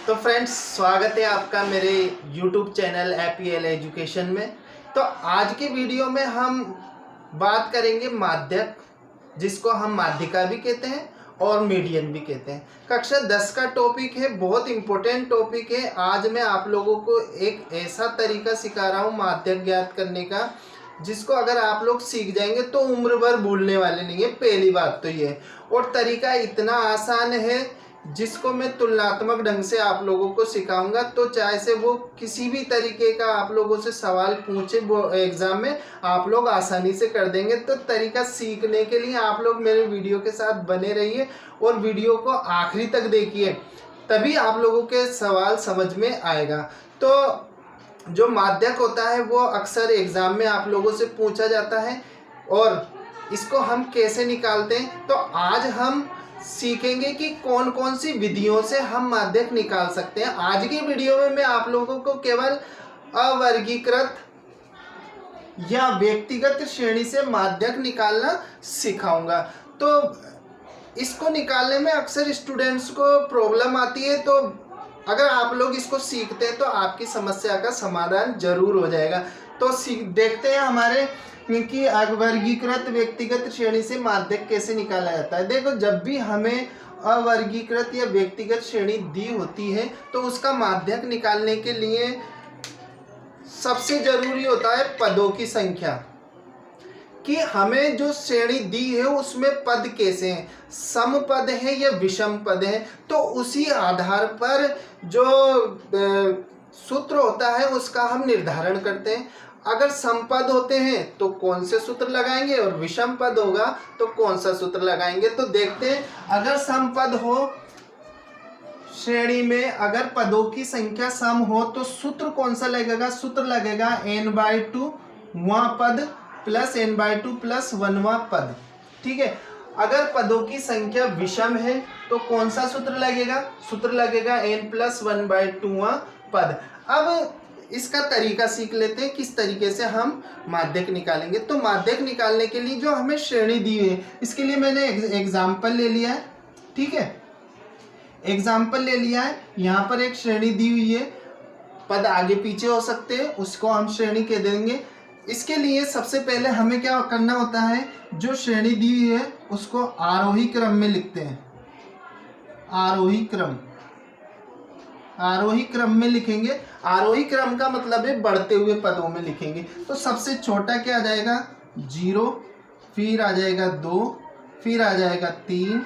तो फ्रेंड्स, स्वागत है आपका मेरे YouTube चैनल एपीएल एजुकेशन में। तो आज की वीडियो में हम बात करेंगे माध्यक, जिसको हम माध्यिका भी कहते हैं और मीडियन भी कहते हैं। कक्षा 10 का टॉपिक है, बहुत इम्पोर्टेंट टॉपिक है। आज मैं आप लोगों को एक ऐसा तरीका सिखा रहा हूँ माध्यक ज्ञात करने का, जिसको अगर आप लोग सीख जाएंगे तो उम्र भर भूलने वाले नहीं है। पहली बात तो ये, और तरीका इतना आसान है जिसको मैं तुलनात्मक ढंग से आप लोगों को सिखाऊंगा। तो चाहे से वो किसी भी तरीके का आप लोगों से सवाल पूछे वो एग्जाम में, आप लोग आसानी से कर देंगे। तो तरीका सीखने के लिए आप लोग मेरे वीडियो के साथ बने रहिए और वीडियो को आखिरी तक देखिए, तभी आप लोगों के सवाल समझ में आएगा। तो जो माध्यक होता है वो अक्सर एग्जाम में आप लोगों से पूछा जाता है, और इसको हम कैसे निकालते हैं। तो आज हम सीखेंगे कि कौन कौन सी विधियों से हम माध्यक निकाल सकते हैं। आज की वीडियो में मैं आप लोगों को केवल अवर्गीकृत या व्यक्तिगत श्रेणी से माध्यक निकालना सिखाऊंगा। तो इसको निकालने में अक्सर स्टूडेंट्स को प्रॉब्लम आती है, तो अगर आप लोग इसको सीखते हैं तो आपकी समस्या का समाधान जरूर हो जाएगा। तो देखते हैं हमारे कि अवर्गीकृत व्यक्तिगत श्रेणी से माध्यक कैसे निकाला जाता है। देखो, जब भी हमें अवर्गीकृत या व्यक्तिगत श्रेणी दी होती है तो उसका माध्यक निकालने के लिए सबसे जरूरी होता है पदों की संख्या, कि हमें जो श्रेणी दी है उसमें पद कैसे हैं, सम पद है या विषम पद है। तो उसी आधार पर जो सूत्र होता है उसका हम निर्धारण करते हैं। अगर सम पद होते हैं तो कौन से सूत्र लगाएंगे, और विषम पद होगा तो कौन सा सूत्र लगाएंगे। तो देखते हैं, अगर सम पद हो श्रेणी में, अगर पदों की संख्या सम हो तो सूत्र कौन सा लगेगा। सूत्र लगेगा n/2 वां पद प्लस n/2 प्लस 1वां पद। ठीक है। अगर पदों की संख्या विषम है तो कौन सा सूत्र लगेगा। सूत्र लगेगा n+1/2वां पद। अब इसका तरीका सीख लेते हैं, किस तरीके से हम माध्यक निकालेंगे। तो माध्यक निकालने के लिए जो हमें श्रेणी दी हुई है, इसके लिए मैंने एग्जाम्पल ले लिया है। ठीक है, एग्जाम्पल ले लिया है। यहाँ पर एक श्रेणी दी हुई है, पद आगे पीछे हो सकते हैं, उसको हम श्रेणी कह देंगे। इसके लिए सबसे पहले हमें क्या करना होता है, जो श्रेणी दी हुई है उसको आरोही क्रम में लिखते हैं। आरोही क्रम में लिखेंगे। आरोही क्रम का मतलब है बढ़ते हुए पदों में लिखेंगे। तो सबसे छोटा क्या आ जाएगा 0, फिर आ जाएगा 2, फिर आ जाएगा 3,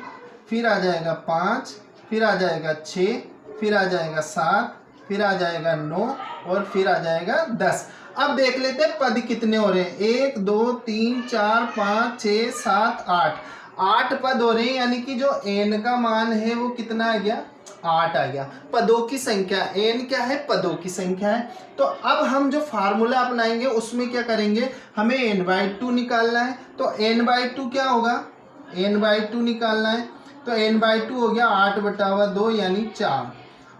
फिर आ जाएगा 5, फिर आ जाएगा 6, फिर आ जाएगा 7, फिर आ जाएगा 9 और फिर आ जाएगा 10। अब देख लेते हैं पद कितने हो रहे हैं। 1 2 3 4 5 6 7 8 8 पद हो रहे हैं, यानी कि जो n का मान है वो कितना आ गया, 8 आ गया। पदों की संख्या, n क्या है, पदों की संख्या है। तो अब हम जो फार्मूला अपनाएंगे उसमें क्या करेंगे, हमें n/2 निकालना है। तो n/2 क्या होगा, n/2 निकालना है। तो n/2 हो गया 8/2 यानी 4,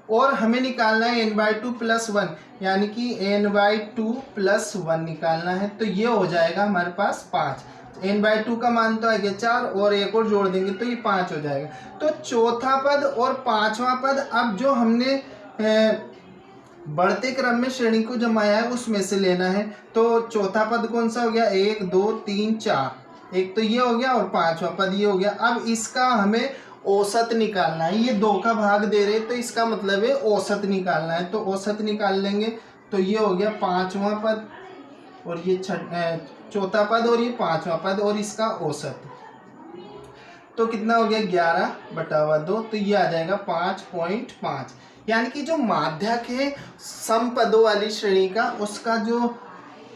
और हमें निकालना है n/2 प्लस 1, यानी कि n/2 प्लस 1 निकालना है। तो ये हो जाएगा हमारे पास 5। n/2 का मान तो आ गया 4, और एक और जोड़ देंगे तो ये 5 हो जाएगा। तो चौथा पद और पांचवा पद, अब जो हमने बढ़ते क्रम में श्रेणी को जमाया है उसमें से लेना है। तो चौथा पद कौन सा हो गया, 1 2 3 4, एक तो ये हो गया, और पांचवा पद ये हो गया। अब इसका हमें औसत निकालना है। ये 2 का भाग दे रहे तो इसका मतलब है औसत निकालना है। तो औसत निकाल लेंगे। तो ये हो गया 5वां पद, और ये चौथा पद, और ये 5वां पद, और इसका औसत। तो कितना हो गया 11/2। तो ये आ जाएगा 5.5। यानी कि जो माध्यक है सम पदों वाली श्रेणी का, उसका जो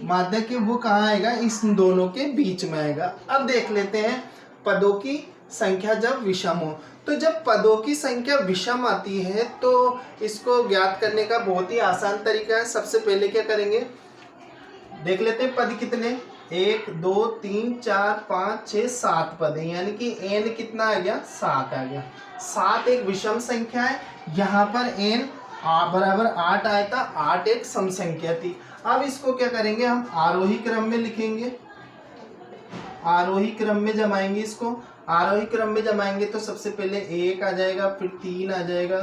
माध्यक है वो कहाँ आएगा, इस दोनों के बीच में आएगा। अब देख लेते हैं पदों की संख्या जब विषम हो। तो जब पदों की संख्या विषम आती है तो इसको ज्ञात करने का बहुत ही आसान तरीका है। सबसे पहले क्या करेंगे, देख लेते हैं पद कितने, 1 2 3 4 5 6 7 पद है, यानी कि n कितना आ गया, 7 आ गया। 7 एक विषम संख्या है। यहाँ पर n बराबर 8 आया था, 8 एक सम संख्या थी। अब इसको क्या करेंगे, हम आरोही क्रम में लिखेंगे, आरोही क्रम में जमाएंगे। इसको आरोही क्रम में जमाएंगे तो सबसे पहले 1 आ जाएगा, फिर 3 आ जाएगा,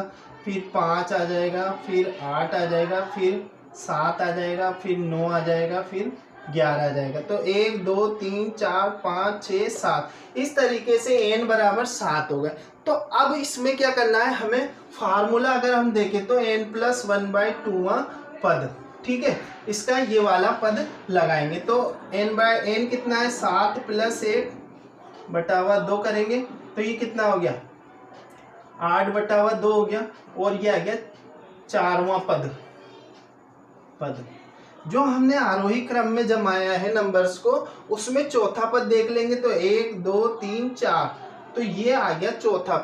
फिर 5 आ जाएगा, फिर 8 आ जाएगा, फिर 7 आ जाएगा, फिर 9 आ जाएगा, फिर 11 आ जाएगा। तो 1 2 3 4 5 6 7 इस तरीके से n बराबर 7 हो गए। तो अब इसमें क्या करना है हमें, फार्मूला अगर हम देखें तो n+1/2 पद, ठीक है, इसका ये वाला पद लगाएंगे। तो n कितना है, 7 + 1/2 करेंगे तो ये कितना हो गया, 8/2 हो गया। और ये आ गया 4वां पद जो हमने आरोही क्रम में जमाया है नंबर्स को, उसमें चौथा पद देख लेंगे तो 1 2 3 4, तो ये आ गया चौथा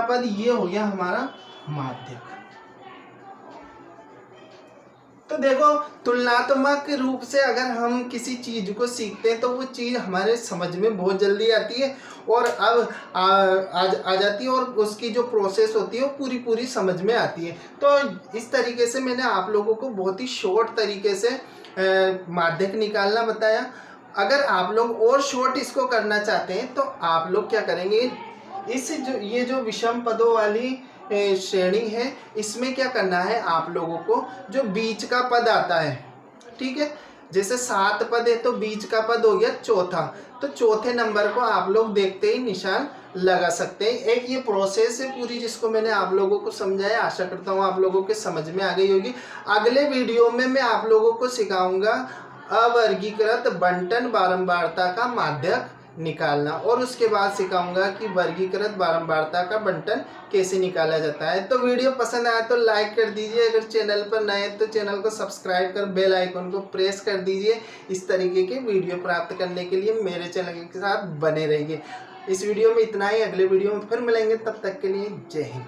पद ये हो गया हमारा माध्यक। तो देखो, तुलनात्मक रूप से अगर हम किसी चीज को सीखते हैं तो वो चीज हमारे समझ में बहुत जल्दी आती है और अब आ जाती है, और उसकी जो प्रोसेस होती है वो पूरी समझ में आती है। तो इस तरीके से मैंने आप लोगों को बहुत ही शॉर्ट तरीके से माध्यक निकालना बताया। अगर आप लोग और शॉर्ट इसको करना चाहते हैं तो आप लोग क्या करेंगे, ये जो विषम पदों वाली श्रेणी है, इसमें क्या करना है आप लोगों को, जो बीच का पद आता है, ठीक है, जैसे 7 पद है तो बीच का पद हो गया चौथा, तो चौथे नंबर को आप लोग देखते ही निशान लगा सकते हैं। एक ये प्रोसेस है पूरी जिसको मैंने आप लोगों को समझाया, आशा करता हूँ आप लोगों के समझ में आ गई होगी। अगले वीडियो में मैं आप लोगों को सिखाऊंगा अवर्गीकृत बंटन बारंबारता का माध्यक निकालना, और उसके बाद सिखाऊंगा कि वर्गीकृत बारंबारता का बंटन कैसे निकाला जाता है। तो वीडियो पसंद आया तो लाइक कर दीजिए, अगर चैनल पर नए हैं तो चैनल को सब्सक्राइब कर बेल आइकन को प्रेस कर दीजिए। इस तरीके के वीडियो प्राप्त करने के लिए मेरे चैनल के साथ बने रहिए। इस वीडियो में इतना ही, अगले वीडियो में फिर मिलेंगे, तब तक के लिए जय हिंद।